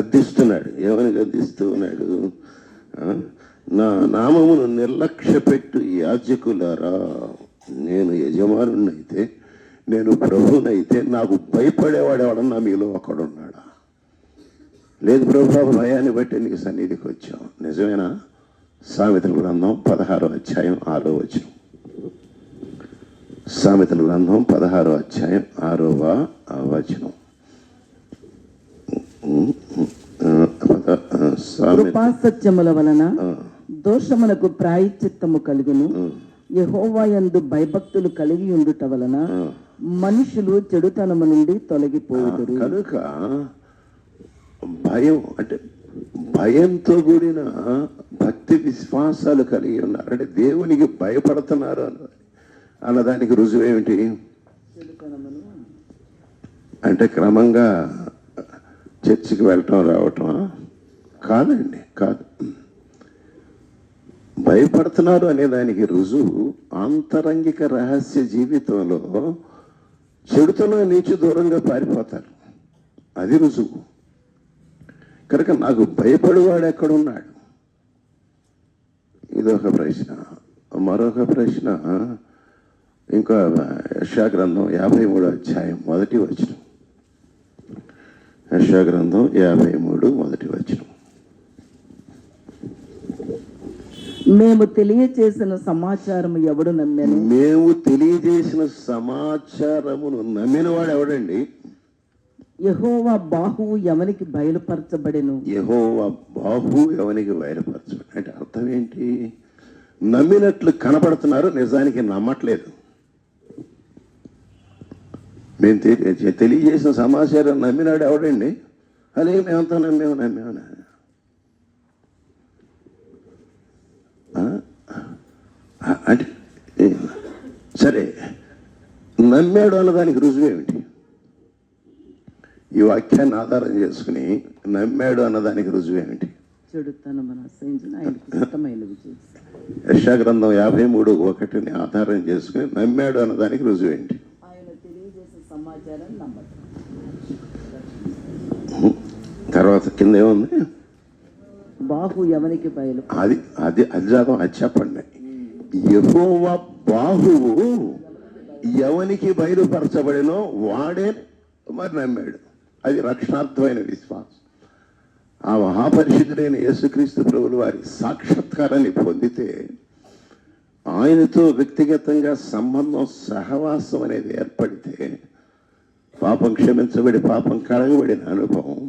గద్దిస్తున్నాడు. ఏమని గద్దిస్తూ ఉన్నాడు? నా నామమును నిర్లక్ష్య పెట్టు యాజకులారా, నేను యజమానునైతే, నేను ప్రభునైతే నాకు భయపడేవాడు ఎవడన్నా మీలో ఒకడున్నాడా? లేదు ప్రభు, భయాన్ని బట్టి నీ సన్నిధికి వచ్చాం. నిజమేనా? సామెతల గ్రంథం 16వ అధ్యాయం 6వ వచనం. సామెతల గ్రంథం 16వ అధ్యాయం 6వ వచనం. కృపాసత్యముల వలన దోషములకు ప్రాయశ్చిత్తము కలుగును. యెహోవా యందు భయభక్తులు కలిగి ఉండుట వలన మనుషులు చెడుతనము నుండి తొలగిపోదురు. కనుక భయం అంటే భయంతో కూడిన భక్తి విశ్వాసాలు కలిగి ఉన్నారు అంటే దేవునికి భయపడుతున్నారు అన్నదానికి రుజువు ఏమిటి అంటే క్రమంగా చర్చికి వెళ్ళటం రావటం కాదండి, కాదు. భయపడుతున్నారు అనే దానికి రుజువు ఆంతరంగిక రహస్య జీవితంలో చెడుతలో నీచి దూరంగా పారిపోతారు. అది రుజువు. కనుక నాకు భయపడేవాడు ఎక్కడున్నాడు? ఇదొక ప్రశ్న. మరొక ప్రశ్న, ఇంకా యెషయా గ్రంథం 53వ అధ్యాయం 1వ వచనం. యెషయా గ్రంథం 53 1వ వచనం. మేము తెలియజేసిన సమాచారము ఎవడు నమ్మాను? మేము తెలియజేసిన సమాచారమును నమ్మిన వాడు ఎవడండి? యెహోవా బాహువు ఎవనికి బయలుపరచబడెను. యెహోవా బాహువు ఎవనికి బయలుపరచబడి అంటే అర్థం ఏంటి? నమ్మినట్లు కనపడుతున్నారు, నిజానికి నమ్మట్లేదు. మేము తెలియజేసిన సమాచారం నమ్మినాడు ఎవడండి? అదే మేమంతా నమ్మేమన్నా అంటే సరే, నమ్మాడు అన్నదానికి రుజువు ఏమిటి? ఈ వాక్యాన్ని ఆధారం చేసుకుని నమ్మాడు అన్నదానికి రుజువు ఏమిటి? యెషయా గ్రంథం 53:1 ఆధారం చేసుకుని నమ్మాడు అన్నదానికి రుజువు ఏంటి? తర్వాత కింద ఏముంది? బాహు ఎవనికి బయలు. అది అది అది జాతం అది చెప్పండి. యెహోవా బాహువు ఎవనికి బయలుపరచబడినో వాడే మరి నమ్మాడు. అది రక్షణార్థమైన విశ్వాసం. ఆ మహాపరిశుద్ధుడైన యేసుక్రీస్తు ప్రభువుల వారి సాక్షాత్కారాన్ని పొందితే ఆయనతో వ్యక్తిగతంగా సంబంధం, సహవాసం అనేది ఏర్పడితే పాపం క్షమించబడి పాపం కడగబడిన అనుభవం